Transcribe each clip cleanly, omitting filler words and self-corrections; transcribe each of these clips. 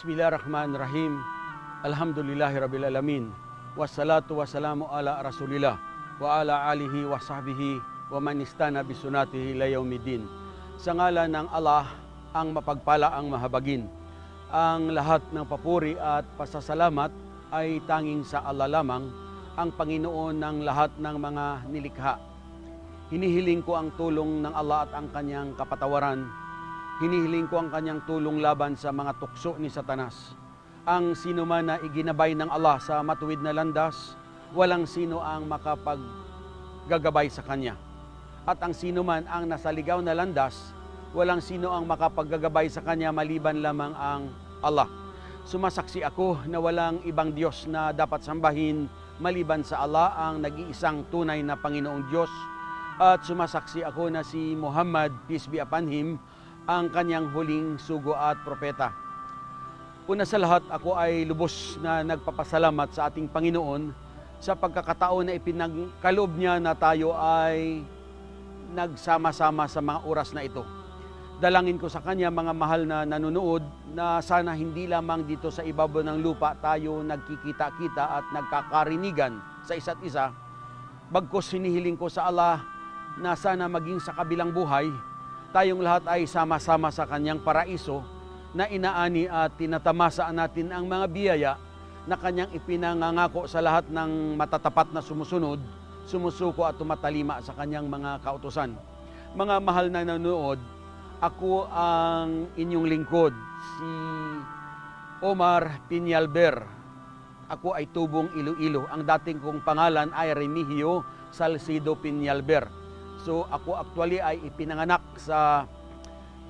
Bismillahirrahmanirrahim. Alhamdulillahirabbil alamin. Wassalatu wassalamu ala Rasulillah wa ala alihi wa sahbihi wa man istana bisunatihi ila yaumiddin. Sa ngalan ng Allah, ang mapagpala ang mahabagin. Ang lahat ng papuri at pasasalamat ay tanging sa Allah lamang, ang Panginoon ng lahat ng mga nilikha. Hinihiling ko ang tulong ng Allah at ang kanyang kapatawaran. Hinihiling ko ang kanyang tulong laban sa mga tukso ni Satanas. Ang sino man na iginabay ng Allah sa matuwid na landas, walang sino ang makapaggagabay sa kanya. At ang sino man ang nasa ligaw na landas, walang sino ang makapaggagabay sa kanya maliban lamang ang Allah. Sumasaksi ako na walang ibang Diyos na dapat sambahin maliban sa Allah, ang nag-iisang tunay na Panginoong Diyos. At sumasaksi ako na si Muhammad, peace be upon him, ang kanyang huling sugo at propeta. Una sa lahat, ako ay lubos na nagpapasalamat sa ating Panginoon sa pagkakataon na ipinagkaloob niya na tayo ay nagsama-sama sa mga oras na ito. Dalangin ko sa Kanya, mga mahal na nanonood, na sana hindi lamang dito sa ibabaw ng lupa tayo nagkikita-kita at nagkakarinigan sa isa't isa. Bagkus hinihiling ko sa Allah na sana maging sa kabilang buhay, tayong lahat ay sama-sama sa Kanyang paraiso, na inaani at tinatamasa natin ang mga biyaya na Kanyang ipinangangako sa lahat ng matatapat na sumusunod, sumusuko at tumatalima sa Kanyang mga kautusan. Mga mahal na nanonood, ako ang inyong lingkod, si Omar Piñalver. Ako ay tubong Iloilo. Ang dating kong pangalan ay Remigio Salcido Piñalver. So ako actually ay ipinanganak sa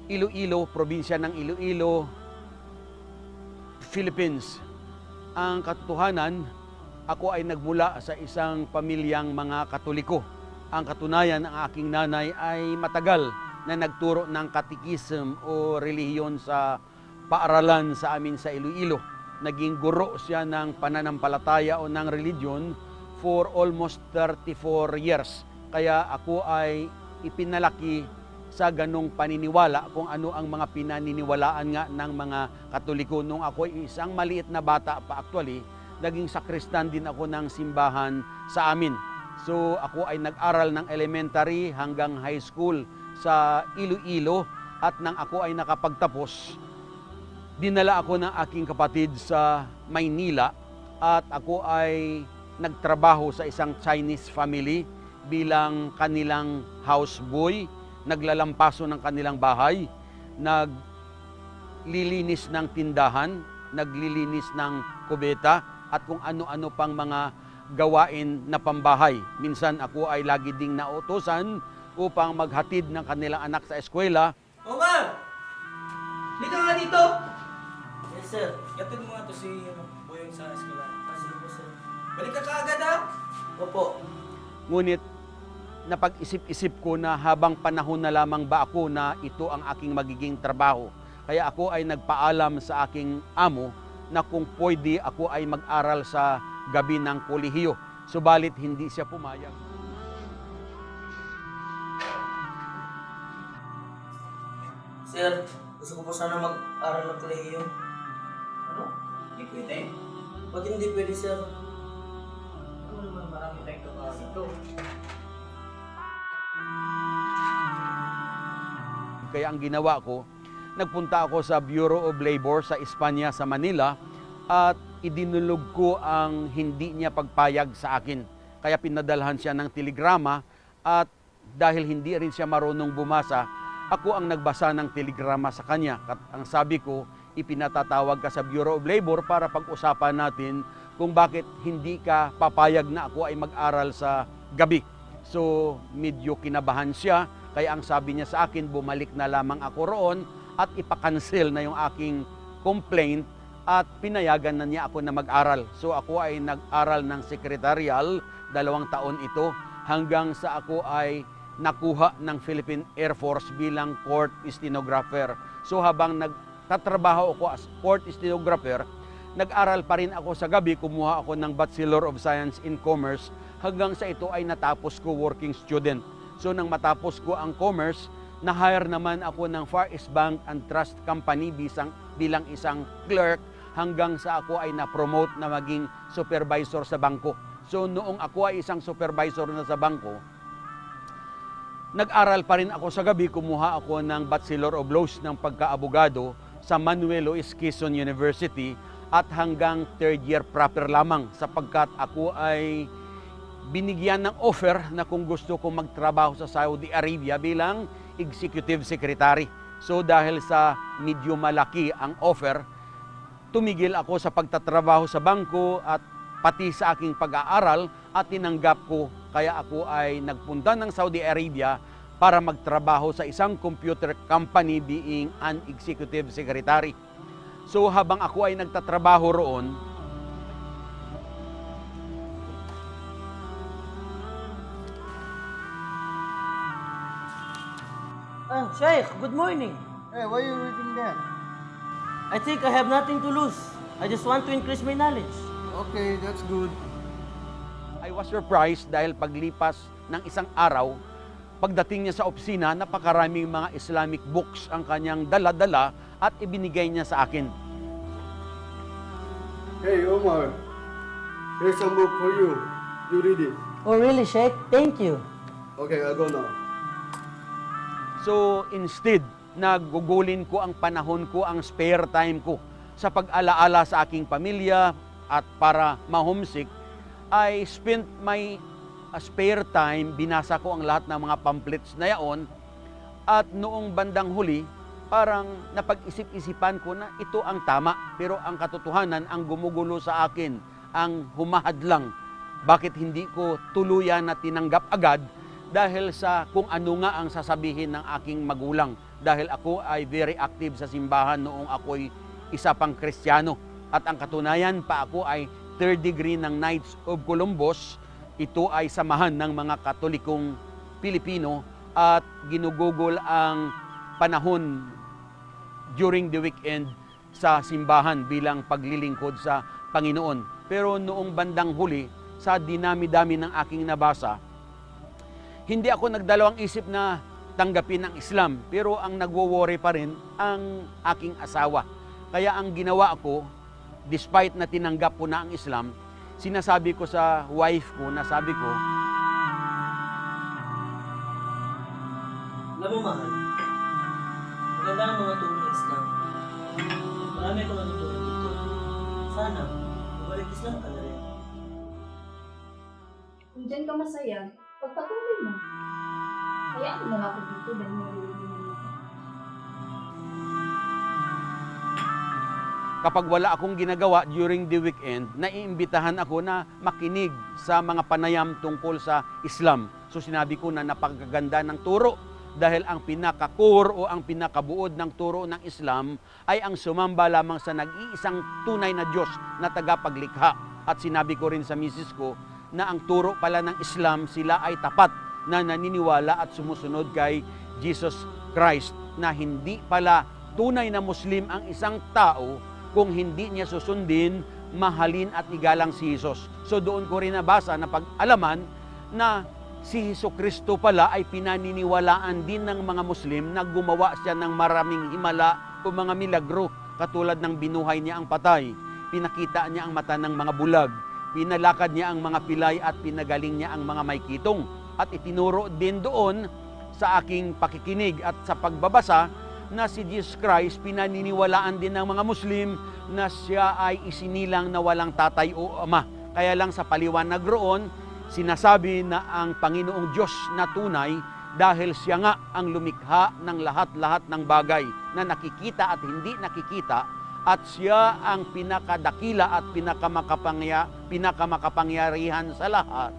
Iloilo, probinsya ng Iloilo, Philippines. Ang katotohanan, ako ay nagmula sa isang pamilyang mga Katoliko. Ang katunayan, ang aking nanay ay matagal na nagturo ng katikism o relihiyon sa paaralan sa amin sa Iloilo. Naging guro siya ng pananampalataya o ng religion for almost 34 years. Kaya ako ay ipinalaki sa ganong paniniwala kung ano ang mga pinaniniwalaan nga ng mga Katoliko. Nung ako ay isang maliit na bata pa actually, naging sakristan din ako ng simbahan sa amin. So ako ay nag-aral ng elementary hanggang high school sa Iloilo, at nang ako ay nakapagtapos, dinala ako ng aking kapatid sa Maynila at ako ay nagtrabaho sa isang Chinese family bilang kanilang houseboy. Naglalampaso ng kanilang bahay, naglilinis ng tindahan, naglilinis ng kubeta, at kung ano-ano pang mga gawain na pambahay. Minsan ako ay lagi ding nautusan upang maghatid ng kanilang anak sa eskwela. Omar! Hindi ka nga dito! Yes, sir. Gatid mo nga to si Boyong sa eskwela. Sige po, sir. Balik ka kaagad ha! Opo. Ngunit napag-isip-isip ko na habang panahon na lamang ba ako na ito ang aking magiging trabaho. Kaya ako ay nagpaalam sa aking amo na kung pwede ako ay mag-aral sa gabi ng kolehiyo. Subalit hindi siya pumayag. Sir, gusto ko po sana mag-aral ng kolehiyo. Ano? Hindi pwede. Pag hindi pwede, sir. Ano naman, marami tayong kaklase ito. Kaya ang ginawa ko, nagpunta ako sa Bureau of Labor sa Espanya, sa Manila, at idinulog ko ang hindi niya pagpayag sa akin. Kaya pinadalhan siya ng telegrama, at dahil hindi rin siya marunong bumasa, ako ang nagbasa ng telegrama sa kanya. At ang sabi ko, ipinatatawag ka sa Bureau of Labor para pag-usapan natin kung bakit hindi ka papayag na ako ay mag-aral sa gabi. So medyo kinabahan siya, kaya ang sabi niya sa akin, bumalik na lamang ako roon at ipakancel na yung aking complaint, at pinayagan na niya ako na mag-aral. So ako ay nag-aral ng secretarial, 2 taon ito, hanggang sa ako ay nakuha ng Philippine Air Force bilang court stenographer. So habang nagtatrabaho ako as court stenographer, nag-aral pa rin ako sa gabi, kumuha ako ng Bachelor of Science in Commerce, hanggang sa ito ay natapos ko working student. So nang matapos ko ang commerce, Na-hire naman ako ng Far East Bank and Trust Company bilang isang clerk hanggang sa ako ay na-promote na maging supervisor sa bangko. So noong ako ay isang supervisor na sa bangko, nag-aral pa rin ako sa gabi, kumuha ako ng Bachelor of Laws ng pagkaabogado sa Manuel Luis Quezon University at hanggang third year proper lamang sapagkat ako ay binigyan ng offer na kung gusto ko magtrabaho sa Saudi Arabia bilang executive secretary. So dahil sa medyo malaki ang offer, tumigil ako sa pagtatrabaho sa bangko at pati sa aking pag-aaral at tinanggap ko. Kaya ako ay nagpunta ng Saudi Arabia para magtrabaho sa isang computer company being an executive secretary. So habang ako ay nagtatrabaho roon, Sheikh, good morning. Hey, why are you reading that? I think I have nothing to lose. I just want to increase my knowledge. Okay, that's good. I was surprised dahil paglipas ng isang araw, pagdating niya sa opisina, napakaraming mga Islamic books ang kanyang dala-dala at ibinigay niya sa akin. Hey, Omar. Here's some book for you. You read it. Oh, really, Sheikh? Thank you. Okay, I'll go now. So instead, nagugulin ko ang panahon ko, ang spare time ko sa pag-alaala sa aking pamilya at para ma-homesick, I spent my spare time, binasa ko ang lahat ng mga pamphlets na yaon at noong bandang huli, parang napag-isip-isipan ko na ito ang tama. Pero ang katotohanan, ang gumugulo sa akin, ang humahadlang. Bakit hindi ko tuluyan na tinanggap agad? Dahil sa kung ano nga ang sasabihin ng aking magulang. Dahil ako ay very active sa simbahan noong ako'y isa pang Kristiyano. At ang katunayan pa ako ay third degree ng Knights of Columbus. Ito ay samahan ng mga Katolikong Pilipino at ginugugol ang panahon during the weekend sa simbahan bilang paglilingkod sa Panginoon. Pero noong bandang huli, sa dinami-dami ng aking nabasa, hindi ako nagdalawang isip na tanggapin ang Islam, pero ang nagwo-worry pa rin ang aking asawa. Kaya ang ginawa ko, despite na tinanggap ko na ang Islam, sinasabi ko sa wife ko na sabi ko, Alam mo, mahal, maganda ang mga turo ng Islam. Marami akong natutunan dito. Sana, mabalik Islam ka na rin. Kung dyan ka masaya, pagpatuloy mo. Hayaan mo lang ako dito dahil marunong naman ako. kapag wala akong ginagawa during the weekend, naiimbitahan ako na makinig sa mga panayam tungkol sa Islam. So sinabi ko na napakaganda ng turo dahil ang pinaka-core o ang pinakabuod ng turo ng Islam ay ang sumamba lamang sa nag-iisang tunay na Diyos na tagapaglikha. At sinabi ko rin sa misis ko na ang turo pala ng Islam, sila ay tapat na naniniwala at sumusunod kay Jesus Christ, na hindi pala tunay na Muslim ang isang tao kung hindi niya susundin, mahalin at igalang si Jesus. So doon ko rin nabasa na pag-alaman na si Jesucristo pala ay pinaniniwalaan din ng mga Muslim na gumawa siya ng maraming himala o mga milagro, katulad ng binuhay niya ang patay, pinakita niya ang mata ng mga bulag, pinalakad niya ang mga pilay at pinagaling niya ang mga may kitong. At itinuro din doon sa aking pakikinig at sa pagbabasa na si Jesus Christ pinaniniwalaan din ng mga Muslim na siya ay isinilang na walang tatay o ama. Kaya lang sa paliwanag roon, sinasabi na ang Panginoong Diyos na tunay dahil siya nga ang lumikha ng lahat-lahat ng bagay na nakikita at hindi nakikita, at siya ang pinakadakila at pinakamakapangyarihan sa lahat.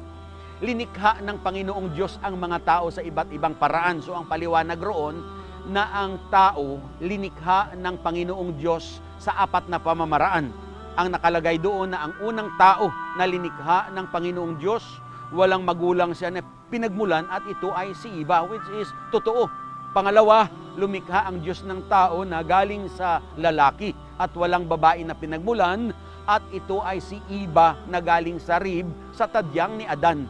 Linikha ng Panginoong Diyos ang mga tao sa iba't ibang paraan. So ang paliwanag roon na ang tao linikha ng Panginoong Diyos sa apat na pamamaraan. Ang nakalagay doon na ang unang tao na linikha ng Panginoong Diyos, walang magulang siya na pinagmulan, at ito ay si Iba, which is totoo. Pangalawa, lumikha ang Diyos ng tao na galing sa lalaki at walang babae na pinagmulan, at ito ay si Iba na galing sa rib sa tadyang ni Adan.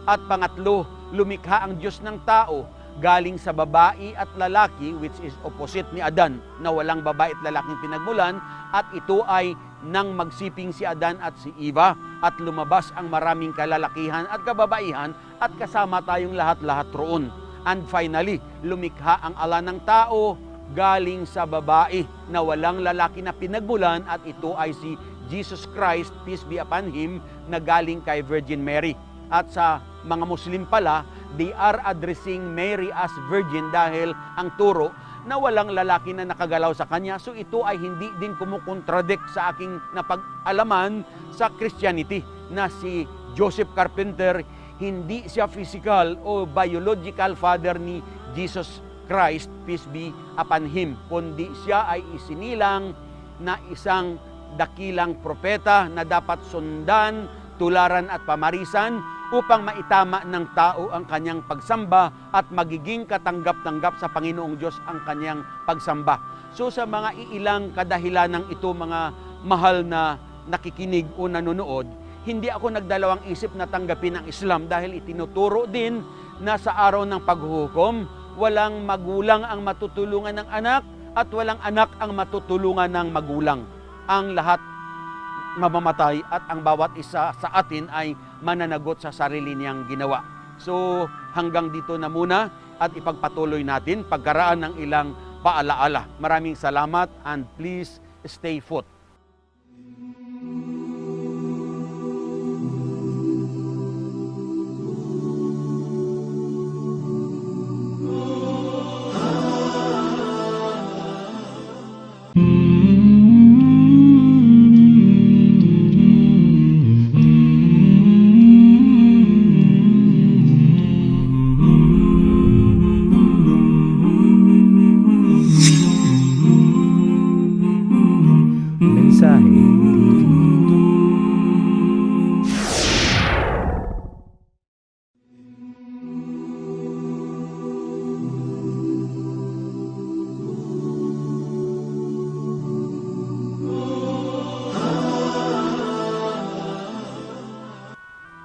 At pangatlo, lumikha ang Diyos ng tao galing sa babae at lalaki, which is opposite ni Adan, na walang babae at lalaking pinagmulan, at ito ay nang magsiping si Adan at si Eva, at lumabas ang maraming kalalakihan at kababaihan, at kasama tayong lahat-lahat roon. And finally, lumikha ang ala ng tao galing sa babae na walang lalaki na pinagmulan, at ito ay si Jesus Christ, peace be upon Him, na galing kay Virgin Mary. At sa mga Muslim pala, they are addressing Mary as virgin dahil ang turo na walang lalaki na nakagalaw sa kanya. So ito ay hindi din kumukontradict sa aking napag-alaman sa Christianity na si Joseph Carpenter, hindi siya physical o biological father ni Jesus Christ, peace be upon Him, kundi siya ay isinilang na isang dakilang propeta na dapat sundan, tularan at pamarisan upang maitama ng tao ang kanyang pagsamba at magiging katanggap-tanggap sa Panginoong Diyos ang kanyang pagsamba. So sa mga iilang kadahilanang ito, mga mahal na nakikinig o nanonood, hindi ako nagdalawang isip na tanggapin ang Islam dahil itinuturo din na sa araw ng paghuhukom, walang magulang ang matutulungan ng anak at walang anak ang matutulungan ng magulang. Ang lahat mamamatay at ang bawat isa sa atin ay mananagot sa sarili niyang ginawa. So hanggang dito na muna at ipagpatuloy natin pagkaraan ng ilang paalaala. Maraming salamat and please stay put. Mensahe TV.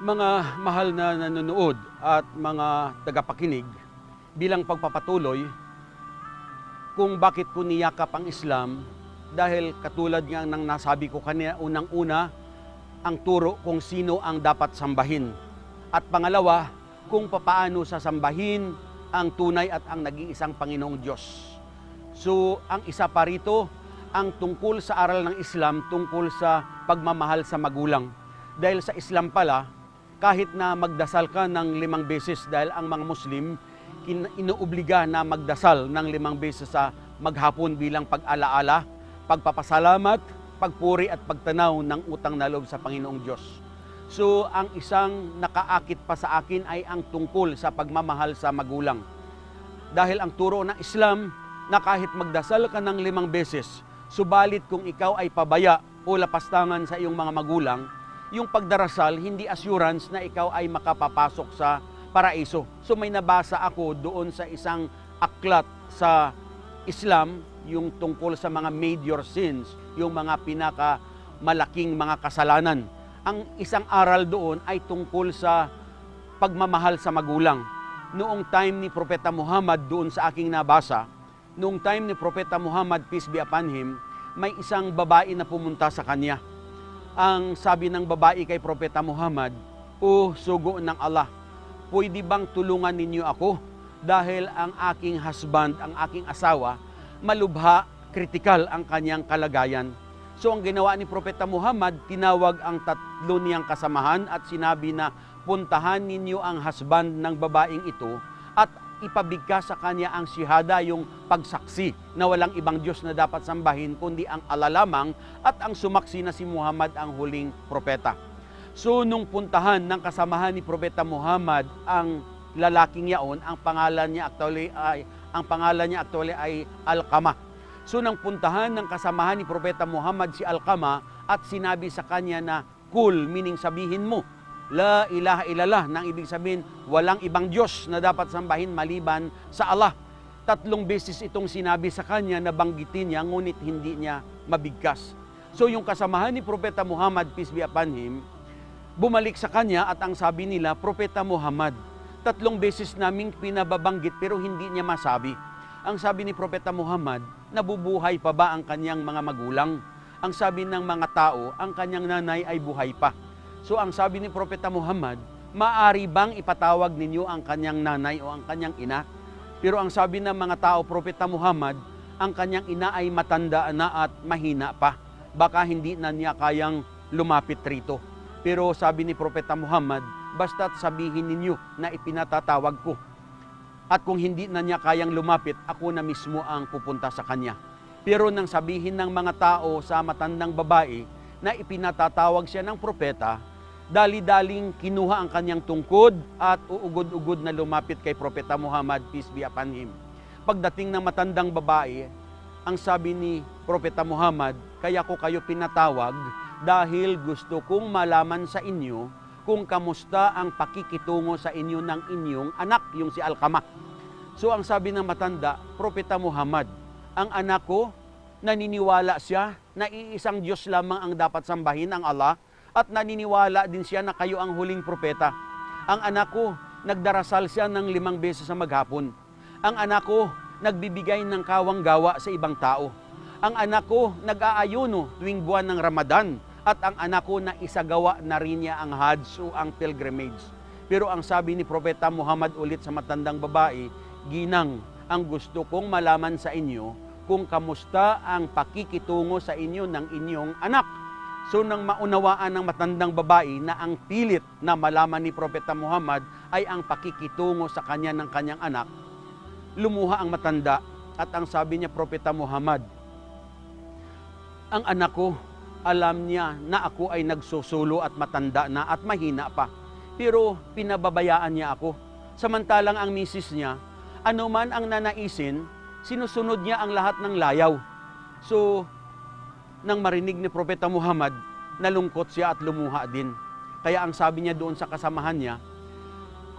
Mga mahal na nanonood at mga tagapakinig, bilang pagpapatuloy kung bakit ko niyakap ang Islam, dahil katulad nga ng nasabi ko kanina, unang-una, ang turo kung sino ang dapat sambahin. At pangalawa, kung papaano sasambahin ang tunay at ang nag-iisang Panginoong Diyos. So, ang isa pa rito, ang tungkol sa aral ng Islam, tungkol sa pagmamahal sa magulang. Dahil sa Islam pala, kahit na magdasal ka ng 5 beses, dahil ang mga Muslim, inuobliga na magdasal ng 5 beses sa maghapon bilang pag-alaala, pagpapasalamat, pagpuri at pagtanaw ng utang na loob sa Panginoong Diyos. So, ang isang nakaakit pa sa akin ay ang tungkol sa pagmamahal sa magulang. Dahil ang turo ng Islam na kahit magdasal ka ng 5 beses, subalit kung ikaw ay pabaya o lapastangan sa iyong mga magulang, yung pagdarasal hindi assurance na ikaw ay makapapasok sa paraiso. So may nabasa ako doon sa isang aklat sa Islam, yung tungkol sa mga major sins, yung mga pinakamalaking mga kasalanan. Ang isang aral doon ay tungkol sa pagmamahal sa magulang. Noong time ni Propeta Muhammad, doon sa aking nabasa, noong time ni Propeta Muhammad, peace be upon him, may isang babae na pumunta sa kanya. Ang sabi ng babae kay Propeta Muhammad, "O sugo ng Allah, pwede bang tulungan ninyo ako? Dahil ang aking husband, ang aking asawa, malubha, kritikal ang kanyang kalagayan." So ang ginawa ni Propeta Muhammad, tinawag ang 3 niyang kasamahan at sinabi na puntahan ninyo ang husband ng babaeng ito at ipabigkas sa kanya ang shihada, yung pagsaksi na walang ibang Diyos na dapat sambahin kundi ang Allah lamang, at ang sumaksi na si Muhammad ang huling propeta. So nung puntahan ng kasamahan ni Propeta Muhammad ang lalaking yaon, ang pangalan niya actually ay Alqama. So nang puntahan ng kasamahan ni Propeta Muhammad si Alqama at sinabi sa kanya na kul, meaning sabihin mo, la ilaha illallah, nang ibig sabihin walang ibang Diyos na dapat sambahin maliban sa Allah. 3 beses itong sinabi sa kanya na banggitin niya, ngunit hindi niya mabigkas. So yung kasamahan ni Propeta Muhammad, peace be upon him, bumalik sa kanya at ang sabi nila, Propeta Muhammad, 3 beses naming pinababanggit pero hindi niya masabi. Ang sabi ni Propeta Muhammad, nabubuhay pa ba ang kanyang mga magulang? Ang sabi ng mga tao, ang kanyang nanay ay buhay pa. So ang sabi ni Propeta Muhammad, maari bang ipatawag ninyo ang kanyang nanay o ang kanyang ina? Pero ang sabi ng mga tao, Propeta Muhammad, ang kanyang ina ay matanda na at mahina pa. Baka hindi na niya kayang lumapit rito. Pero sabi ni Propeta Muhammad, basta't sabihin ninyo na ipinatatawag ko. At kung hindi na niya kayang lumapit, ako na mismo ang pupunta sa kanya. Pero nang sabihin ng mga tao sa matandang babae na ipinatatawag siya ng propeta, dali-daling kinuha ang kanyang tungkod at uugod-ugod na lumapit kay Propeta Muhammad, peace be upon him. Pagdating ng matandang babae, ang sabi ni Propeta Muhammad, kaya ko kayo pinatawag dahil gusto kong malaman sa inyo kung kamusta ang pakikitungo sa inyo ng inyong anak, yung si Alqamah. So ang sabi ng matanda, Propeta Muhammad, ang anak ko, naniniwala siya na iisang Diyos lamang ang dapat sambahin, ang Allah, at naniniwala din siya na kayo ang huling propeta. Ang anak ko, nagdarasal siya ng 5 beses sa maghapon. Ang anak ko, nagbibigay ng kawang-gawa sa ibang tao. Ang anak ko, nag-aayuno tuwing buwan ng Ramadan. At ang anak ko na isagawa na rin niya ang Hajj o ang pilgrimage. Pero ang sabi ni Propeta Muhammad ulit sa matandang babae, ginang, ang gusto kong malaman sa inyo kung kamusta ang pakikitungo sa inyo ng inyong anak. So nang maunawaan ng matandang babae na ang pilit na malaman ni Propeta Muhammad ay ang pakikitungo sa kanya ng kanyang anak, lumuha ang matanda at ang sabi niya, Propeta Muhammad, ang anak ko, alam niya na ako ay nagsusulo at matanda na at mahina pa. Pero pinababayaan niya ako. Samantalang ang misis niya, anuman ang nanaisin, sinusunod niya ang lahat ng layaw. So, nang marinig ni Propeta Muhammad, nalungkot siya at lumuha din. Kaya ang sabi niya doon sa kasamahan niya,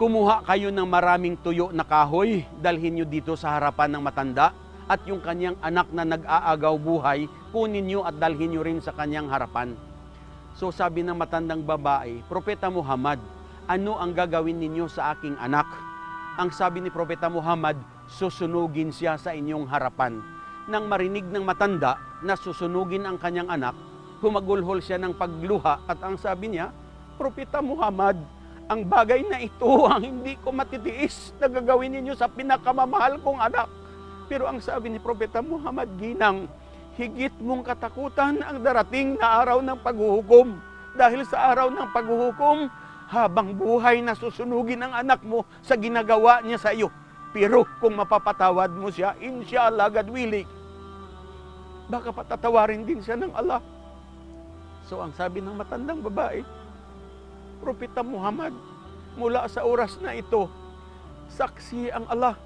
kumuha kayo ng maraming tuyo na kahoy, dalhin niyo dito sa harapan ng matanda, at yung kanyang anak na nag-aagaw buhay, kunin niyo at dalhin niyo rin sa kanyang harapan. So sabi ng matandang babae, Propeta Muhammad, ano ang gagawin ninyo sa aking anak? Ang sabi ni Propeta Muhammad, susunugin siya sa inyong harapan. Nang marinig ng matanda na susunugin ang kanyang anak, humagulhol siya ng pagluha at ang sabi niya, Propeta Muhammad, ang bagay na ito ang hindi ko matitiis na gagawin ninyo sa pinakamamahal kong anak. Pero ang sabi ni Propeta Muhammad, ginang, higit mong katakutan ang darating na araw ng paghuhukom. Dahil sa araw ng paghuhukom, habang buhay na susunugin ang anak mo sa ginagawa niya sa iyo. Pero kung mapapatawad mo siya, inshallah, God willing, baka patatawarin din siya ng Allah. So ang sabi ng matandang babae, Propeta Muhammad, mula sa oras na ito, saksi ang Allah.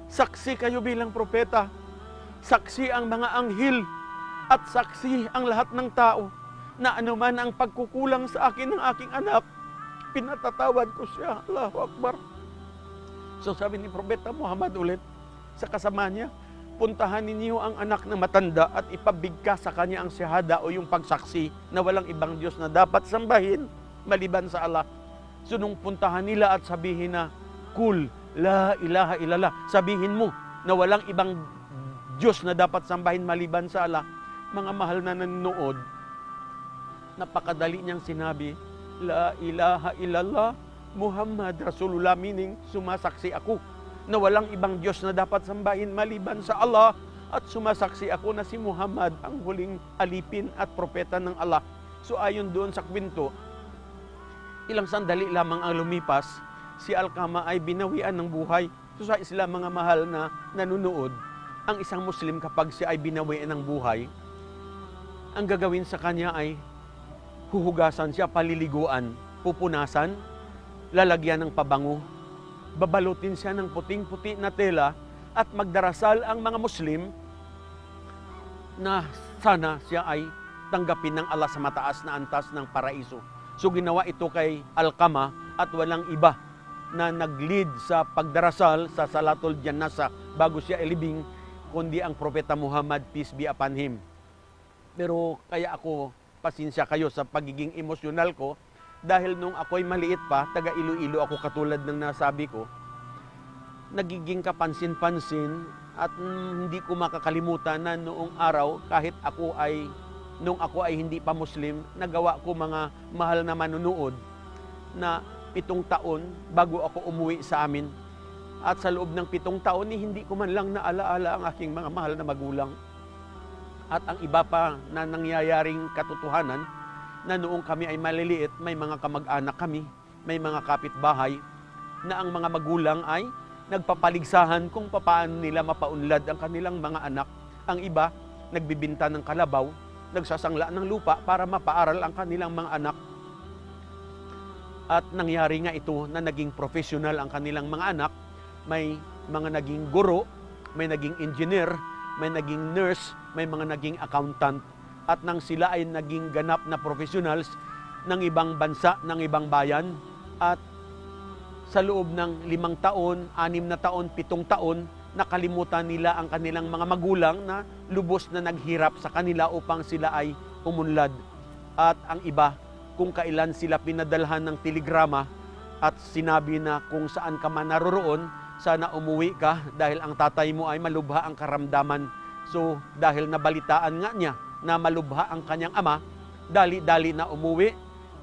Saksi kayo bilang propeta, saksi ang mga anghel, at saksi ang lahat ng tao na anuman ang pagkukulang sa akin ng aking anak, pinatatawad ko siya. Allahu Akbar. So sabi ni Propeta Muhammad ulit sa kasama niya, puntahan ninyo ang anak na matanda at ipabigkas sa kanya ang syahada o yung pagsaksi na walang ibang Diyos na dapat sambahin maliban sa Allah. So nung puntahan nila at sabihin na, Kul, la ilaha illallah. Sabihin mo na walang ibang Diyos na dapat sambahin maliban sa Allah. Mga mahal na nanonood, napakadali niyang sinabi, la ilaha illallah, Muhammad Rasulullah, meaning sumasaksi ako na walang ibang Diyos na dapat sambahin maliban sa Allah at sumasaksi ako na si Muhammad ang huling alipin at propeta ng Allah. So ayon doon sa kwento, ilang sandali lamang ang lumipas, si Alqamah ay binawian ng buhay. So sa Islam, mga mahal na nanunood, ang isang Muslim kapag siya ay binawian ng buhay, ang gagawin sa kanya ay huhugasan siya, paliliguan, pupunasan, lalagyan ng pabango, babalutin siya ng puting-puti na tela at magdarasal ang mga Muslim na sana siya ay tanggapin ng Allah sa mataas na antas ng paraiso. So ginawa ito kay Alqamah at walang iba na nag-lead sa pagdarasal sa Salatul Janazah bago siya ilibing, kundi ang Propeta Muhammad, peace be upon him. Pero kaya ako, pasensya kayo sa pagiging emosyonal ko, dahil nung ako'y maliit pa, taga Iloilo ako katulad ng nasabi ko, nagiging kapansin-pansin at hindi ko makakalimutan na noong araw kahit nung ako ay hindi pa Muslim, nagawa ko mga mahal na manunood na 7 taon bago ako umuwi sa amin. At sa loob ng 7 taon, hindi ko man lang naalaala ang aking mga mahal na magulang. At ang iba pa na nangyayaring katotohanan, na noong kami ay maliliit, may mga kamag-anak kami, may mga kapitbahay, na ang mga magulang ay nagpapaligsahan kung paano nila mapaunlad ang kanilang mga anak. Ang iba, nagbibinta ng kalabaw, nagsasangla ng lupa para mapaaral ang kanilang mga anak. At nangyari nga ito na naging professional ang kanilang mga anak. May mga naging guro, may naging engineer, may naging nurse, may mga naging accountant. At nang sila ay naging ganap na professionals ng ibang bansa, ng ibang bayan, at sa loob ng 5 taon, 6 na taon, 7 taon, nakalimutan nila ang kanilang mga magulang na lubos na naghirap sa kanila upang sila ay umunlad. At ang iba, kung kailan sila pinadalhan ng telegrama at sinabi na kung saan ka man naroroon, sana umuwi ka dahil ang tatay mo ay malubha ang karamdaman. So dahil nabalitaan nga niya na malubha ang kanyang ama, dali-dali na umuwi,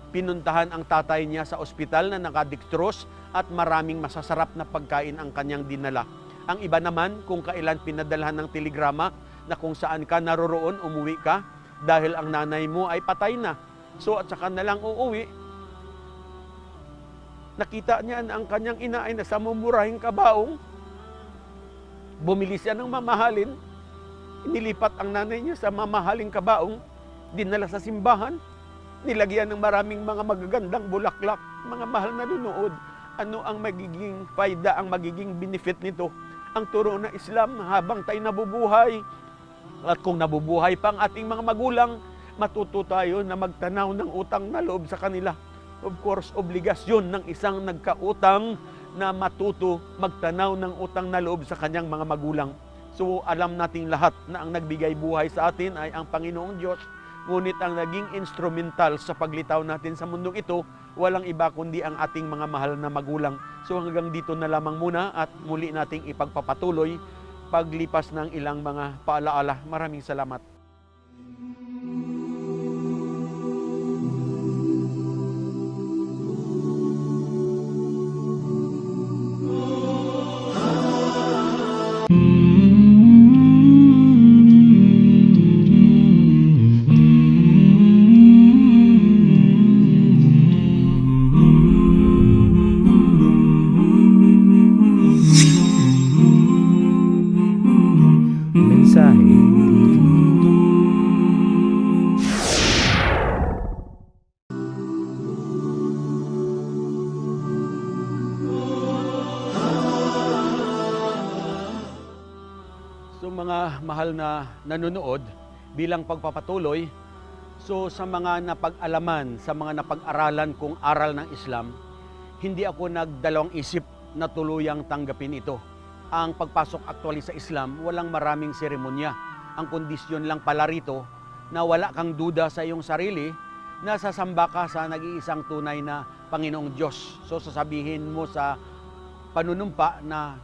pinuntahan ang tatay niya sa ospital na nakadextrose at maraming masasarap na pagkain ang kanyang dinala. Ang iba naman, kung kailan pinadalhan ng telegrama na kung saan ka naroroon, umuwi ka dahil ang nanay mo ay patay na. So at saka na lang uuwi, nakita niya na ang kanyang ina ay nasa mumurahing kabaong, bumili siya ng mamahalin, inilipat ang nanay niya sa mamahaling kabaong, dinala sa simbahan, nilagyan ng maraming mga magagandang bulaklak. Mga mahal na nunood, ano ang magiging fayda, ang magiging benefit nito? Ang turo na Islam habang tayo nabubuhay. At kung nabubuhay pa ang ating mga magulang, matuto tayo na magtanaw ng utang na loob sa kanila. Of course, obligasyon ng isang nagkautang na matuto magtanaw ng utang na loob sa kanyang mga magulang. So alam nating lahat na ang nagbigay buhay sa atin ay ang Panginoong Diyos. Ngunit ang naging instrumental sa paglitaw natin sa mundong ito, walang iba kundi ang ating mga mahal na magulang. So hanggang dito na lamang muna at muli nating ipagpapatuloy paglipas ng ilang mga paalaala. Maraming salamat. Mensahe TV. So mga mahal na nanonood, bilang pagpapatuloy, so sa mga napag-alaman, sa mga napag-aralan kong aral ng Islam, hindi ako nagdalawang isip na tuluyang tanggapin ito. Ang pagpasok actually sa Islam, walang maraming seremonya. Ang kondisyon lang pala rito na wala kang duda sa iyong sarili na sasamba ka sa nag-iisang tunay na Panginoong Diyos. So sasabihin mo sa panunumpa na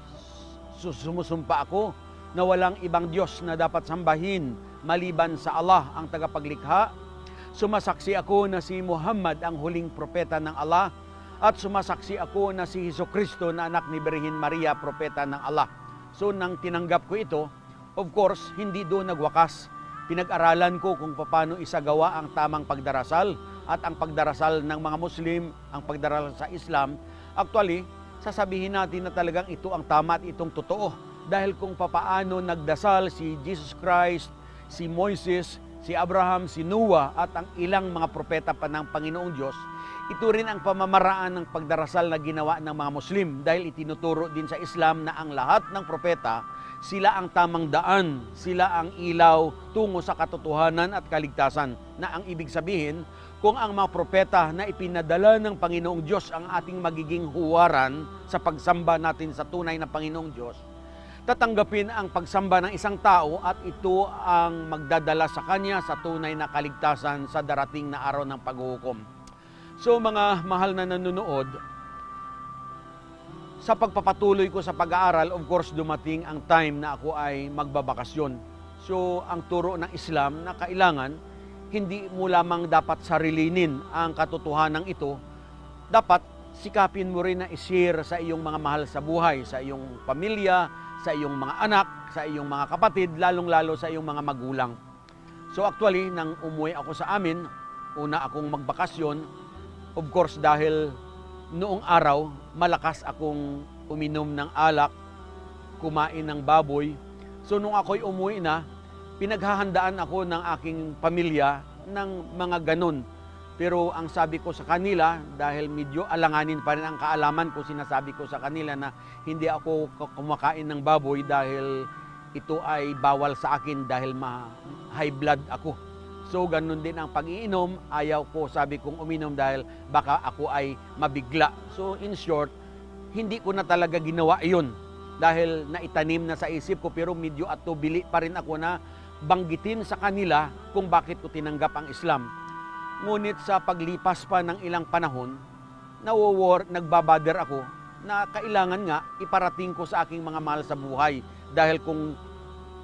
sumusumpa ako na walang ibang Diyos na dapat sambahin maliban sa Allah ang tagapaglikha. Sumasaksi ako na si Muhammad ang huling propeta ng Allah at sumasaksi ako na si Jesucristo na anak ni Birhen Maria, propeta ng Allah. So nang tinanggap ko ito, of course, hindi doon nagwakas. Pinag-aralan ko kung paano isagawa ang tamang pagdarasal at ang pagdarasal ng mga Muslim, ang pagdarasal sa Islam. Actually, sasabihin natin na talagang ito ang tama at itong totoo. Dahil kung papaano nagdasal si Jesus Christ, si Moises, si Abraham, si Noah at ang ilang mga propeta pa ng Panginoong Diyos, ito rin ang pamamaraan ng pagdarasal na ginawa ng mga Muslim dahil itinuturo din sa Islam na ang lahat ng propeta, sila ang tamang daan, sila ang ilaw tungo sa katotohanan at kaligtasan. Na ang ibig sabihin, kung ang mga propeta na ipinadala ng Panginoong Diyos ang ating magiging huwaran sa pagsamba natin sa tunay na Panginoong Diyos, tatanggapin ang pagsamba ng isang tao at ito ang magdadala sa kanya sa tunay na kaligtasan sa darating na araw ng paghuhukom. So mga mahal na nanonood, sa pagpapatuloy ko sa pag-aaral, of course dumating ang time na ako ay magbabakasyon. So ang turo ng Islam na kailangan, hindi mo lamang dapat sarilinin ang katotohanan ito, dapat sikapin mo rin na i-share sa iyong mga mahal sa buhay, sa iyong pamilya, sa iyong mga anak, sa iyong mga kapatid, lalong-lalo sa iyong mga magulang. So actually, nang umuwi ako sa amin, una akong magbakasyon, of course dahil noong araw, malakas akong uminom ng alak, kumain ng baboy. So nung ako'y umuwi na, pinaghahandaan ako ng aking pamilya ng mga ganun. Pero ang sabi ko sa kanila, dahil medyo alanganin pa rin ang kaalaman ko, sinasabi ko sa kanila na hindi ako kumakain ng baboy dahil ito ay bawal sa akin dahil high blood ako. So ganun din ang pag-iinom, ayaw ko, sabi kong uminom dahil baka ako ay mabigla. So in short, hindi ko na talaga ginawa iyon dahil naitanim na sa isip ko, pero medyo atubili pa rin ako na banggitin sa kanila kung bakit ko tinanggap ang Islam. Ngunit sa paglipas pa ng ilang panahon, nagbabader ako na kailangan nga iparating ko sa aking mga mahal sa buhay. Dahil kung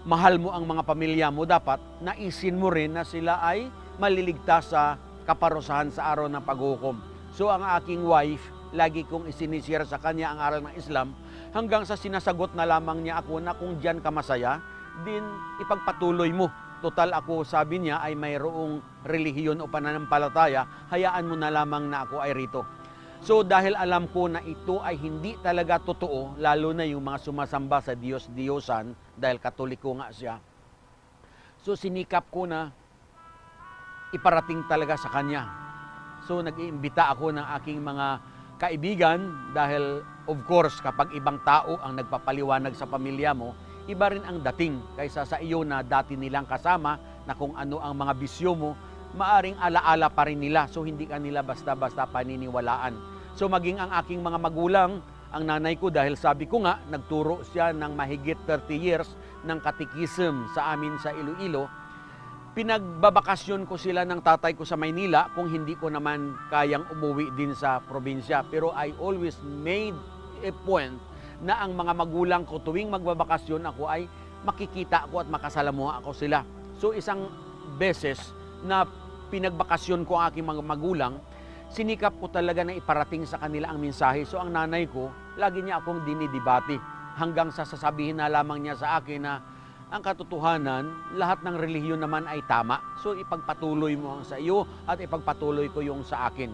mahal mo ang mga pamilya mo, dapat naisin mo rin na sila ay maliligtas sa kaparusahan sa araw ng paghukom. So ang aking wife, lagi kong isinisira sa kanya ang aral ng Islam, hanggang sa sinasagot na lamang niya ako na kung diyan ka masaya, din ipagpatuloy mo. Total ako, sabi niya, ay mayroong relihiyon o pananampalataya, hayaan mo na lamang na ako ay rito. So dahil alam ko na ito ay hindi talaga totoo, lalo na yung mga sumasamba sa Diyos-Diyosan, dahil Katoliko nga siya. So sinikap ko na iparating talaga sa kanya. So nag-iimbita ako ng aking mga kaibigan dahil of course kapag ibang tao ang nagpapaliwanag sa pamilya mo, iba rin ang dating kaysa sa iyo na dati nilang kasama na kung ano ang mga bisyo mo, maaring alaala pa rin nila. So hindi ka nila basta-basta paniniwalaan. So maging ang aking mga magulang, ang nanay ko, dahil sabi ko nga, nagturo siya ng mahigit 30 years ng katikism sa amin sa Iloilo, pinagbabakasyon ko sila ng tatay ko sa Maynila kung hindi ko naman kayang umuwi din sa probinsya. Pero I always made a point na ang mga magulang ko tuwing magbabakasyon ako ay makikita ko at makasalamuha ako sila. So isang beses na pinagbakasyon ko ang aking mga magulang, sinikap ko talaga na iparating sa kanila ang mensahe. So ang nanay ko, lagi niya akong dinidibati hanggang sa sasabihin na lamang niya sa akin na ang katotohanan, lahat ng relihiyon naman ay tama. So ipagpatuloy mo ang sa iyo at ipagpatuloy ko yung sa akin.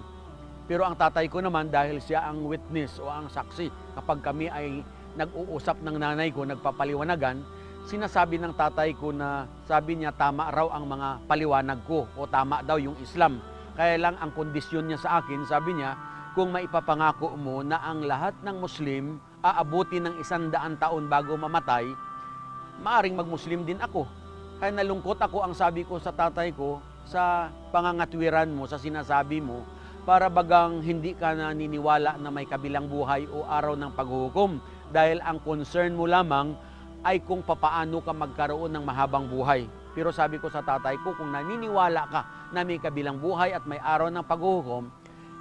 Pero ang tatay ko naman, dahil siya ang witness o ang saksi, kapag kami ay nag-uusap ng nanay ko, nagpapaliwanagan, sinasabi ng tatay ko na sabi niya tama raw ang mga paliwanag ko o tama daw yung Islam. Kaya lang ang kondisyon niya sa akin, sabi niya, kung maipapangako mo na ang lahat ng Muslim aabuti ng 100 taon bago mamatay, maaring mag-Muslim din ako. Kaya nalungkot ako, ang sabi ko sa tatay ko, sa pangangatwiran mo, sa sinasabi mo, para bagang hindi ka naniniwala na may kabilang buhay o araw ng paghuhukom. Dahil ang concern mo lamang ay kung papaano ka magkaroon ng mahabang buhay. Pero sabi ko sa tatay ko, kung naniniwala ka na may kabilang buhay at may araw ng paghuhukom,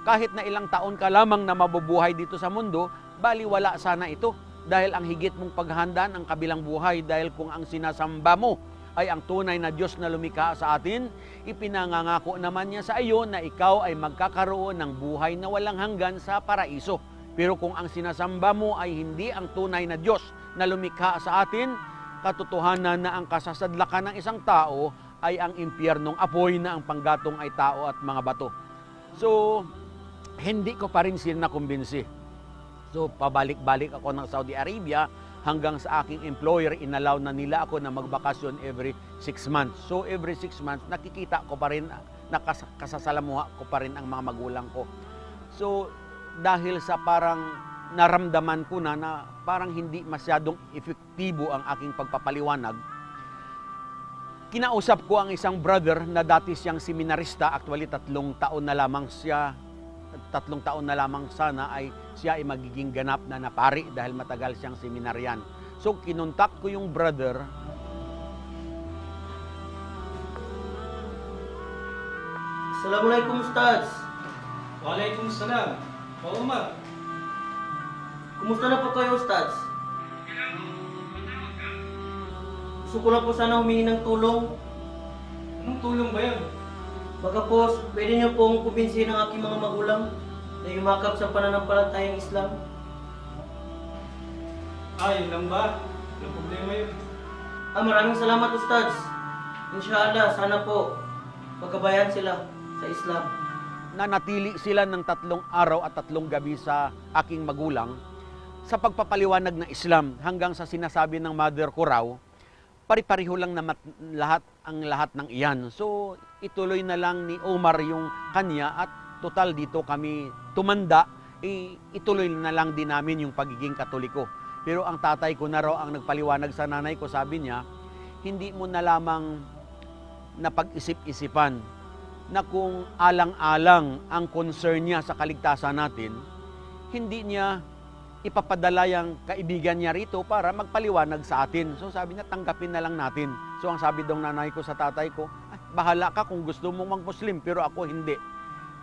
kahit na ilang taon ka lamang na mabubuhay dito sa mundo, baliwala sana ito. Dahil ang higit mong paghandaan ang kabilang buhay, dahil kung ang sinasamba mo ay ang tunay na Diyos na lumikha sa atin, ipinangangako naman niya sa iyo na ikaw ay magkakaroon ng buhay na walang hanggan sa paraiso. Pero kung ang sinasamba mo ay hindi ang tunay na Diyos na lumikha sa atin, katotohanan na ang kasasadlakan ng isang tao ay ang impyernong apoy na ang panggatong ay tao at mga bato. So, hindi ko pa rin sila nakumbinsi. So, pabalik-balik ako ng Saudi Arabia hanggang sa aking employer, inalaw na nila ako na magbakasyon every 6 months. So, every 6 months, nakikita ko pa rin, nakasasalamuha ko pa rin ang mga magulang ko. So, dahil sa parang naramdaman ko na parang hindi masyadong epektibo ang aking pagpapaliwanag, kinausap ko ang isang brother na dati siyang seminarista. Actually, 3 taon na lamang siya, 3 taon na lamang sana ay siya ay magiging ganap na napari dahil matagal siyang seminaryan. So, kinontak ko yung brother. Assalamualaikum Ustaz. Waalaikumsalam. Pak Umar. Kumusta na po kayo, Ustads? Gusto ko lang po sana humingi ng tulong. Anong tulong ba yan? Baka po, pwede niyo pong kumbinsihin ang aking mga magulang na yumakap sa pananampalatayang Islam. Yun lang ba? Anong problema yun? Maraming salamat, Ustads. Inshallah, sana po pagkabayan sila sa Islam. Nanatili sila ng 3 araw at 3 gabi sa aking magulang sa pagpapaliwanag ng Islam hanggang sa sinasabi ng mother ko raw, pari-pariho lang na lahat ng iyan. So, ituloy na lang ni Omar yung kanya at total dito kami tumanda, ituloy na lang din namin yung pagiging Katoliko. Pero ang tatay ko na raw ang nagpaliwanag sa nanay ko, sabi niya, hindi mo na lamang napag-isip-isipan na kung alang-alang ang concern niya sa kaligtasan natin, hindi niya ipapadala yung kaibigan niya rito para magpaliwanag sa atin. So sabi niya, tanggapin na lang natin. So ang sabi daw nanay ko sa tatay ko, bahala ka kung gusto mong mag-Muslim, pero ako hindi.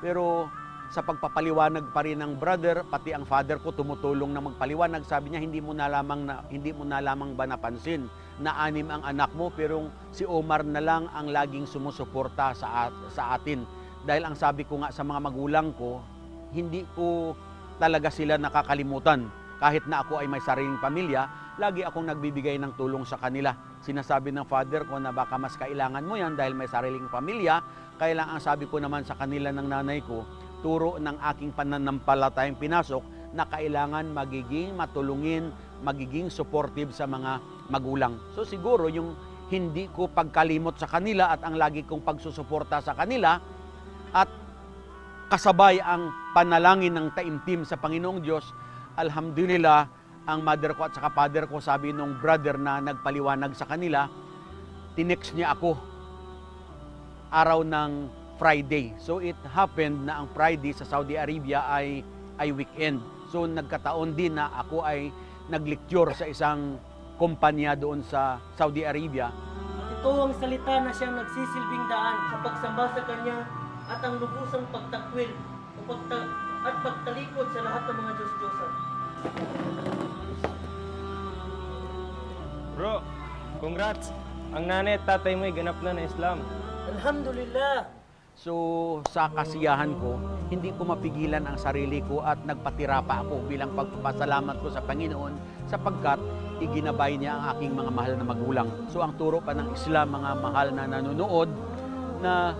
Pero sa pagpapaliwanag pa rin ng brother, pati ang father ko tumutulong na magpaliwanag. Sabi niya, hindi mo na lamang ba napansin na 6 ang anak mo, pero si Omar na lang ang laging sumusuporta sa atin. Dahil ang sabi ko nga sa mga magulang ko, hindi ko talaga sila nakakalimutan. Kahit na ako ay may sariling pamilya, lagi akong nagbibigay ng tulong sa kanila. Sinasabi ng father ko na baka mas kailangan mo yan dahil may sariling pamilya. Kaya lang ang sabi ko naman sa kanila ng nanay ko, turo ng aking pananampalatayang pinasok na kailangan magiging matulungin, magiging supportive sa mga magulang. So siguro yung hindi ko pagkalimot sa kanila at ang lagi kong pagsusuporta sa kanila at kasabay ang panalangin ng taimtim sa Panginoong Diyos, alhamdulillah, ang mother ko at saka father ko, sabi nung brother na nagpaliwanag sa kanila, tinext niya ako araw ng Friday. So it happened na ang Friday sa Saudi Arabia ay weekend. So nagkataon din na ako ay naglecture sa isang kumpanya doon sa Saudi Arabia. At ito ang salita na siyang nagsisilbing daan sa pagsamba sa Kanya at ang lubusang pagtakwil at pagtalikod sa lahat ng mga Diyos-Diyosan. Bro, congrats! Ang nanay at tatay mo ay ganap na Islam. Alhamdulillah! So sa kasiyahan ko, hindi ko mapigilan ang sarili ko at nagpatira pa ako bilang pagpapasalamat ko sa Panginoon sapagkat iginabay niya ang aking mga mahal na magulang. So ang turo pa ng Islam, mga mahal na nanonood, na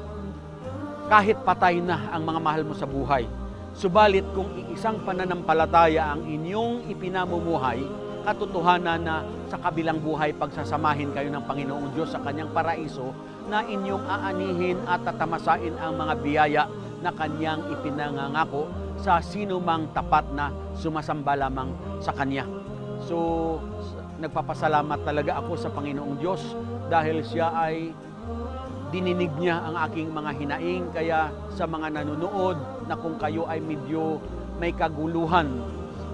kahit patay na ang mga mahal mo sa buhay, subalit kung isang pananampalataya ang inyong ipinamumuhay, katotohanan na sa kabilang buhay pagsasamahin kayo ng Panginoong Diyos sa Kanyang paraiso, na inyong aanihin at tatamasain ang mga biyaya na Kanyang ipinangangako sa sino mang tapat na sumasamba lamang sa Kanya. So, nagpapasalamat talaga ako sa Panginoong Diyos dahil Siya ay dininig niya ang aking mga hinaing. Kaya sa mga nanonood na kung kayo ay medyo may kaguluhan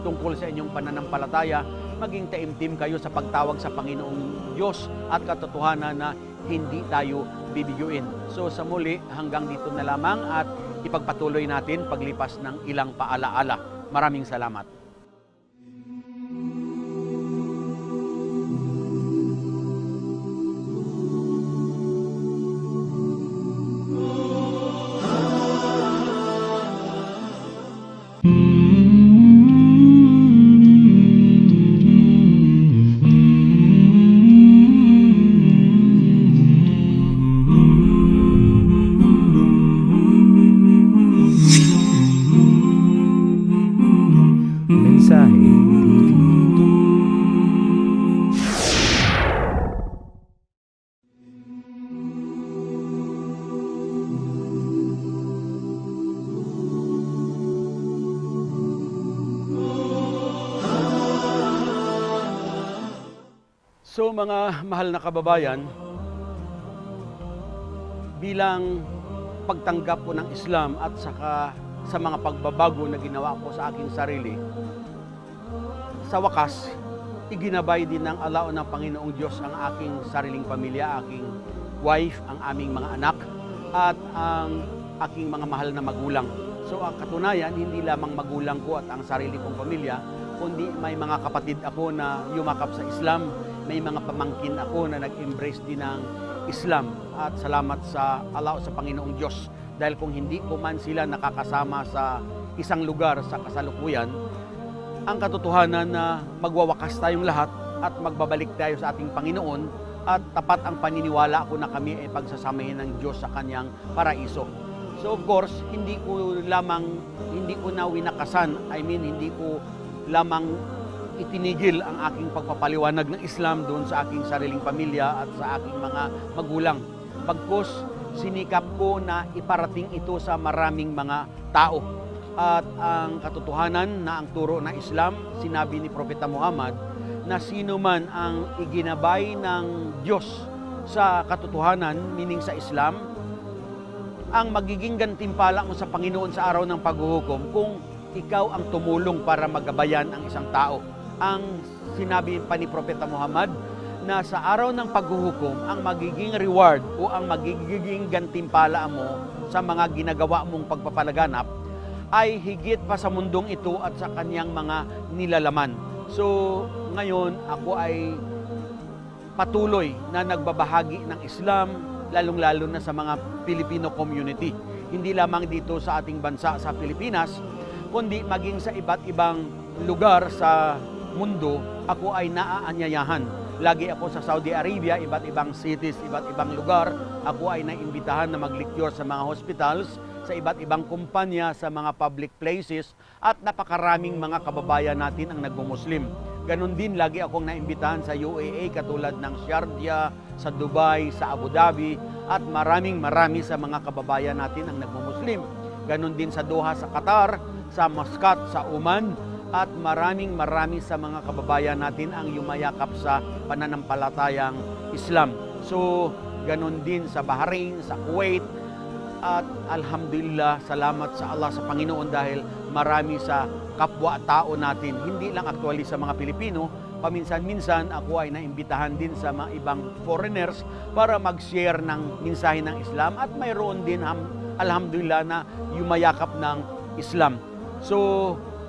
tungkol sa inyong pananampalataya, maging taimtim kayo sa pagtawag sa Panginoong Diyos at katotohanan na hindi tayo bibiguin. So sa muli, hanggang dito na lamang at ipagpatuloy natin paglipas ng ilang paalaala. Maraming salamat. Mensahe TV. So mga mahal na kababayan, bilang pagtanggap ko ng Islam at saka sa mga pagbabago na ginawa ko sa aking sarili, sa wakas, iginabay din ng Allah o ng Panginoong Diyos ang aking sariling pamilya, aking wife, ang aming mga anak, at ang aking mga mahal na magulang. So ang katunayan, hindi lamang magulang ko at ang sarili kong pamilya, kundi may mga kapatid ako na yumakap sa Islam, may mga pamangkin ako na nag-embrace din ng Islam. At salamat sa Allah, sa Panginoong Diyos. Dahil kung hindi ko man sila nakakasama sa isang lugar sa kasalukuyan, ang katotohanan na magwawakas tayong lahat at magbabalik tayo sa ating Panginoon at tapat ang paniniwala ko na kami ay pagsasamahin ng Diyos sa kanyang paraiso. So of course, hindi ko na winakasan, hindi ko lamang itinigil ang aking pagpapaliwanag ng Islam doon sa aking sariling pamilya at sa aking mga magulang. Bagkus, sinikap ko na iparating ito sa maraming mga tao. At ang katotohanan na ang turo ng Islam, sinabi ni Propeta Muhammad, na sino man ang iginabay ng Diyos sa katotohanan, meaning sa Islam, ang magiging gantimpala mo sa Panginoon sa araw ng paghuhukom kung ikaw ang tumulong para magabayan ang isang tao. Ang sinabi pa ni Propeta Muhammad na sa araw ng paghuhukom, ang magiging reward o ang magiging gantimpala mo sa mga ginagawa mong pagpapalaganap ay higit pa sa mundong ito at sa kanyang mga nilalaman. So ngayon ako ay patuloy na nagbabahagi ng Islam, lalong-lalo na sa mga Filipino community. Hindi lamang dito sa ating bansa sa Pilipinas, kundi maging sa iba't ibang lugar sa mundo, ako ay naaanyayahan. Lagi ako sa Saudi Arabia, iba't ibang cities, iba't ibang lugar. Ako ay naimbitahan na magliktyor sa mga hospitals, sa iba't ibang kumpanya, sa mga public places, at napakaraming mga kababayan natin ang nagmumuslim. Ganon din, lagi akong naimbitahan sa UAE katulad ng Sharjah, sa Dubai, sa Abu Dhabi, at marami sa mga kababayan natin ang nagmumuslim. Ganon din sa Doha, sa Qatar, sa Muscat, sa Oman, at marami sa mga kababayan natin ang yumayakap sa pananampalatayang Islam. So, ganon din sa Bahrain, sa Kuwait, at alhamdulillah, salamat sa Allah, sa Panginoon, dahil marami sa kapwa-tao natin, hindi lang actually sa mga Pilipino, paminsan-minsan ako ay naimbitahan din sa mga ibang foreigners para mag-share ng mensahe ng Islam, at mayroon din alhamdulillah na yumayakap ng Islam. So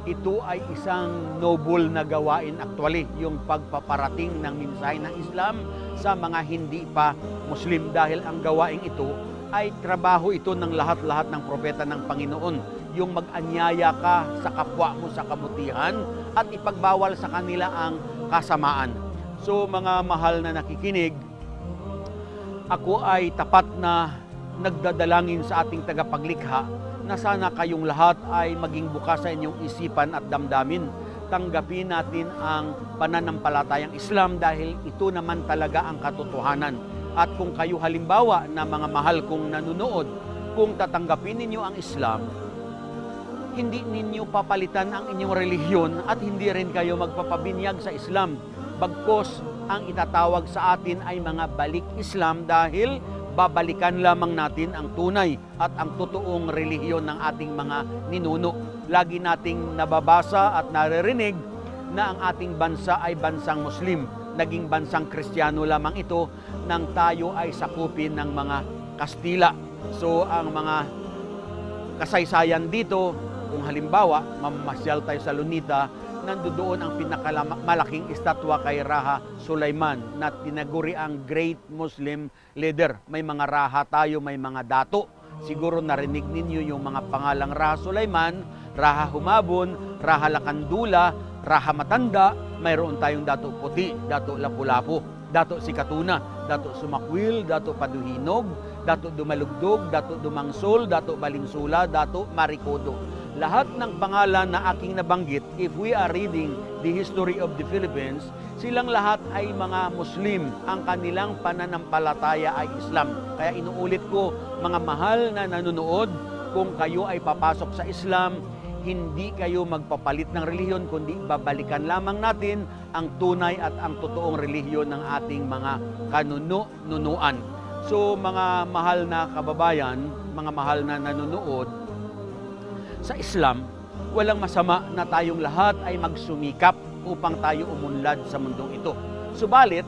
ito ay isang noble na gawain actually, yung pagpaparating ng mensahe ng Islam sa mga hindi pa Muslim, dahil ang gawaing ito ay trabaho ito ng lahat-lahat ng propeta ng Panginoon, yung mag-anyaya ka sa kapwa mo sa kabutihan at ipagbawal sa kanila ang kasamaan. So mga mahal na nakikinig, ako ay tapat na nagdadalangin sa ating tagapaglikha na sana kayong lahat ay maging bukas sa inyong isipan at damdamin. Tanggapin natin ang pananampalatayang Islam dahil ito naman talaga ang katotohanan. At kung kayo halimbawa na mga mahal kong nanonood, kung tatanggapin ninyo ang Islam, hindi ninyo papalitan ang inyong relihiyon at hindi rin kayo magpapabinyag sa Islam. Bagkos, ang itatawag sa atin ay mga balik Islam dahil babalikan lamang natin ang tunay at ang totoong relihiyon ng ating mga ninuno. Lagi nating nababasa at naririnig na ang ating bansa ay bansang Muslim. Naging bansang Kristiyano lamang ito nang tayo ay sakupin ng mga Kastila. So ang mga kasaysayan dito, kung halimbawa mamasyal tayo sa Lunita, nandoon ang pinakamalaking estatwa kay Raha Sulaiman na tinaguri ang Great Muslim Leader. May mga Raha tayo, may mga dato. Siguro narinig ninyo yung mga pangalang Raha Sulaiman, Raha Humabon, Raha Lakandula, Raha Matanda, mayroon tayong Dato Puti, Dato Lapu-Lapu, Dato Sikatuna, Dato Sumakwil, Dato Paduhinog, Dato Dumalugdog, Dato Dumangsol, Dato Balinsula, Dato Marikodo. Lahat ng pangalan na aking nabanggit, if we are reading the history of the Philippines, silang lahat ay mga Muslim. Ang kanilang pananampalataya ay Islam. Kaya inuulit ko, mga mahal na nanonood, kung kayo ay papasok sa Islam, hindi kayo magpapalit ng relihiyon, kundi babalikan lamang natin ang tunay at ang totoong relihiyon ng ating mga kanunuan. So mga mahal na kababayan, mga mahal na nanonood, sa Islam, walang masama na tayong lahat ay magsumikap upang tayo umunlad sa mundong ito. Subalit,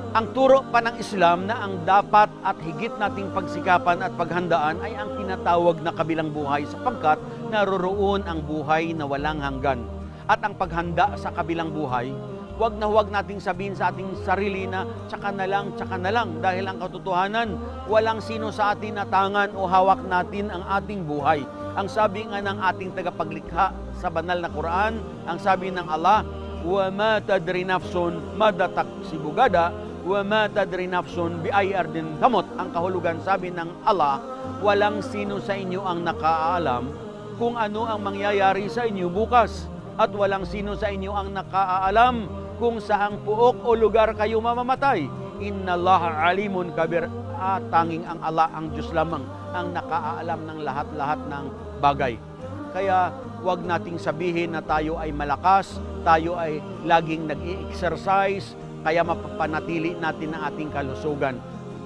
Ang turo pa ng Islam na ang dapat at higit nating pagsikapan at paghandaan ay ang tinatawag na kabilang buhay sapagkat naroroon ang buhay na walang hanggan. At ang paghanda sa kabilang buhay, huwag na huwag nating sabihin sa ating sarili na tsaka na lang dahil ang katotohanan, walang sino sa atin natangan o hawak natin ang ating buhay. Ang sabi nga ng ating tagapaglikha sa banal na Quran, ang sabi ng Allah, وَمَا تَدْرِ نَفْسٌ مَدَّ تَكْسِبُ غَدًا وَمَا تَدْرِ نَفْسٌ بِأَيِّ أَرْضٍ تَمُوتُ. Ang kahulugan, sabi ng Allah, walang sino sa inyo ang nakaalam kung ano ang mangyayari sa inyo bukas. At walang sino sa inyo ang nakaalam kung saang puok o lugar kayo mamamatay. Inna Allah alimun kabir. Tanging ang Allah, ang Diyos lamang, ang nakaalam ng lahat-lahat ng bagay. Kaya huwag nating sabihin na tayo ay malakas, tayo ay laging nag-i-exercise, kaya mapapanatili natin ang ating kalusugan.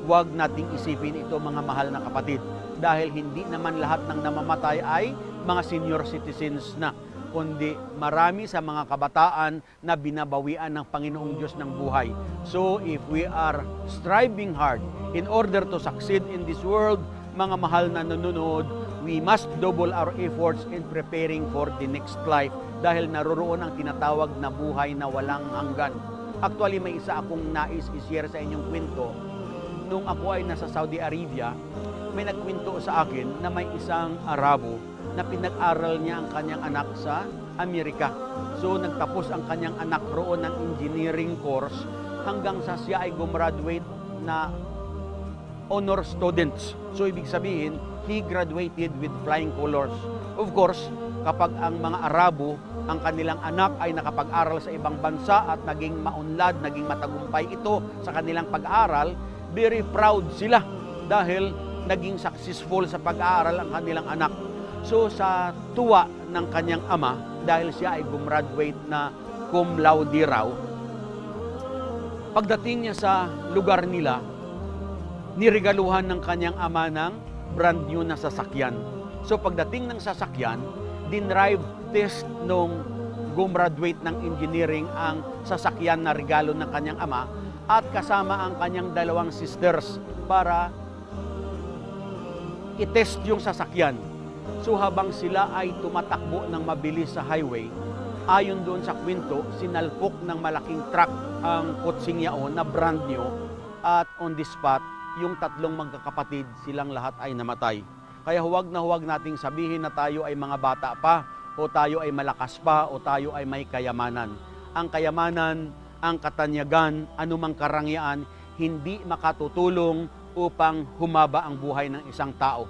Huwag nating isipin ito, mga mahal na kapatid, dahil hindi naman lahat ng namamatay ay mga senior citizens na, kundi marami sa mga kabataan na binabawian ng Panginoong Diyos ng buhay. So if we are striving hard in order to succeed in this world, mga mahal na nanonood, we must double our efforts in preparing for the next life dahil naroroon ang tinatawag na buhay na walang hanggan. Actually, may isa akong nais i-share sa inyong kwento. Nung ako ay nasa Saudi Arabia, may nagkwento sa akin na may isang Arabo na pinag-aral niya ang kanyang anak sa Amerika. So nagtapos ang kanyang anak roon ng engineering course hanggang sa siya ay gumraduate na honor students. So ibig sabihin, he graduated with flying colors. Of course, kapag ang mga Arabo, ang kanilang anak ay nakapag-aral sa ibang bansa at naging maunlad, naging matagumpay ito sa kanilang pag-aaral, very proud sila dahil naging successful sa pag-aaral ang kanilang anak. So sa tuwa ng kanyang ama, dahil siya ay gumraduate na cum laude raw, pagdating niya sa lugar nila, niregaluhan ng kanyang ama ng brand new na sasakyan. So pagdating ng sasakyan, dinrive test nung gumraduate ng engineering ang sasakyan na regalo ng kanyang ama at kasama ang kanyang dalawang sisters para i-test yung sasakyan. So habang sila ay tumatakbo ng mabilis sa highway, ayon doon sa kwento, sinalpok ng malaking truck ang kutsing yaon na brand new at on the spot, yung tatlong magkakapatid, silang lahat ay namatay. Kaya huwag na huwag nating sabihin na tayo ay mga bata pa, o tayo ay malakas pa, o tayo ay may kayamanan. Ang kayamanan, ang katanyagan, anumang karangyaan, hindi makatutulong upang humaba ang buhay ng isang tao.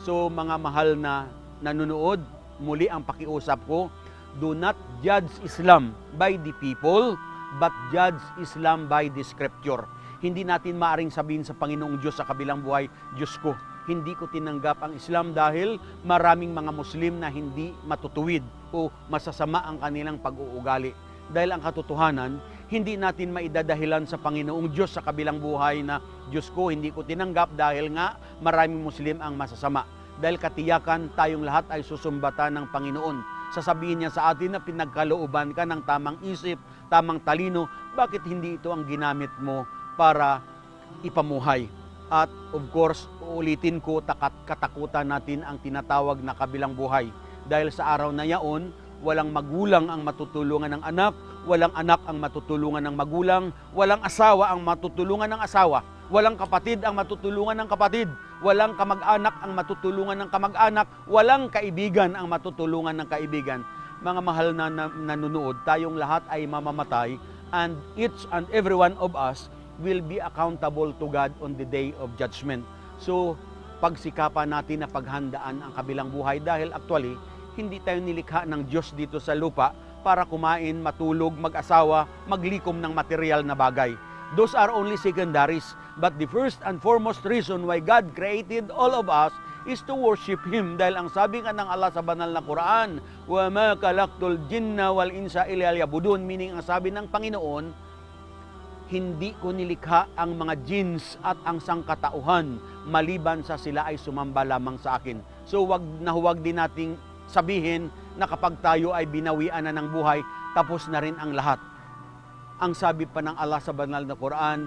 So mga mahal na nanonood, muli ang pakiusap ko, do not judge Islam by the people, but judge Islam by the scripture. Hindi natin maaring sabihin sa Panginoong Diyos sa kabilang buhay, Diyos ko, hindi ko tinanggap ang Islam dahil maraming mga Muslim na hindi matutuwid o masasama ang kanilang pag-uugali. Dahil ang katotohanan, hindi natin maidadahilan sa Panginoong Diyos sa kabilang buhay na Diyos ko, hindi ko tinanggap dahil nga maraming Muslim ang masasama. Dahil katiyakan tayong lahat ay susumbatan ng Panginoon. Sasabihin niya sa atin na pinagkalooban ka ng tamang isip, tamang talino, bakit hindi ito ang ginamit mo para ipamuhay? At of course, uulitin ko, katakutan natin ang tinatawag na kabilang buhay. Dahil sa araw na yaon, walang magulang ang matutulungan ng anak, walang anak ang matutulungan ng magulang, walang asawa ang matutulungan ng asawa, walang kapatid ang matutulungan ng kapatid, walang kamag-anak ang matutulungan ng kamag-anak, walang kaibigan ang matutulungan ng kaibigan. Mga mahal na nanonood, tayong lahat ay mamamatay, and each and every one of us will be accountable to God on the day of judgment. So, pagsikapan natin na paghandaan ang kabilang buhay dahil actually, hindi tayo nilikha ng Diyos dito sa lupa para kumain, matulog, mag-asawa, maglikom ng material na bagay. Those are only secondaries. But the first and foremost reason why God created all of us is to worship Him. Dahil ang sabi nga ng Allah sa banal na Quran, وَمَا كَلَقْتُ الْجِنَّ وَالْإِنسَ إِلَّا لِيَعْبُدُونِ, meaning ang sabi ng Panginoon, hindi ko nilikha ang mga jinns at ang sangkatauhan maliban sa sila ay sumamba lamang sa akin. So wag na huwag din nating sabihin na kapag tayo ay binawian na ng buhay, tapos na rin ang lahat. Ang sabi pa ng Allah sa banal na Quran,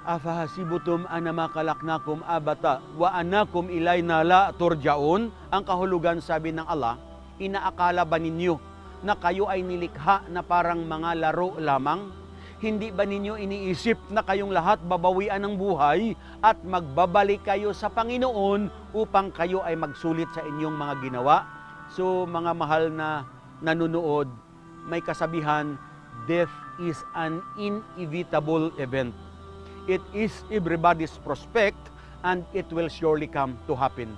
Afahasibutum anama kalaknakum abata wa anakum ilayna la turjaun. Ang kahulugan, sabi ng Allah, inaakala ba ninyo na kayo ay nilikha na parang mga laro lamang? Hindi ba ninyo iniisip na kayong lahat babawian ng buhay at magbabalik kayo sa Panginoon upang kayo ay magsulit sa inyong mga ginawa? So mga mahal na nanonood, may kasabihan, death is an inevitable event. It is everybody's prospect and it will surely come to happen.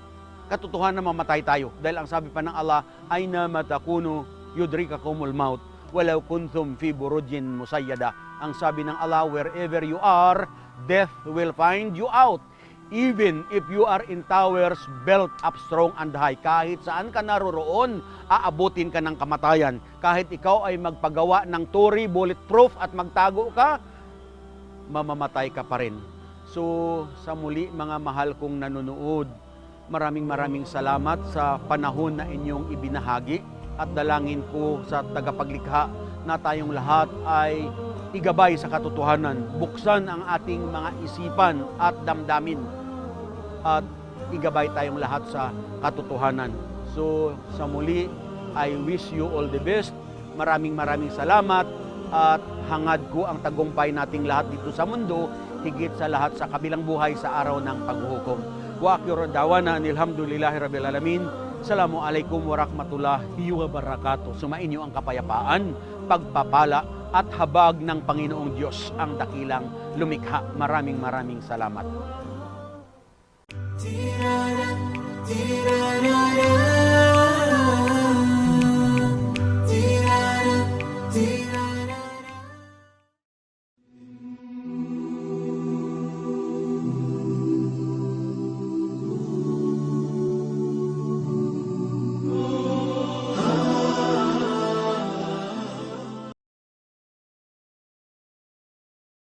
Katotohanan na mamatay tayo dahil ang sabi pa ng Allah, aina matakunu yudrikakumul maut walau kuntum fi burujin musayyada. Ang sabi ng Allah, wherever you are, death will find you out. Even if you are in towers built up strong and high, kahit saan ka naroroon, aabutin ka ng kamatayan. Kahit ikaw ay magpagawa ng turi, bulletproof at magtago ka, mamamatay ka pa rin. So, sa muli mga mahal kong nanonood, maraming salamat sa panahon na inyong ibinahagi at dalangin ko sa tagapaglikha na tayong lahat ay igabay sa katotohanan, buksan ang ating mga isipan at damdamin at igabay tayong lahat sa katotohanan. So, sa muli, I wish you all the best. Maraming salamat at hangad ko ang tagumpay nating lahat dito sa mundo, higit sa lahat sa kabilang buhay sa araw ng paghuhukom. Wa akhiru da'wana alhamdulillahi rabbil alamin. Assalamualaikum warahmatullahi wabarakatuh. Sumainyo ang kapayapaan, pagpapala at habag ng Panginoong Diyos ang dakilang lumikha. Maraming salamat.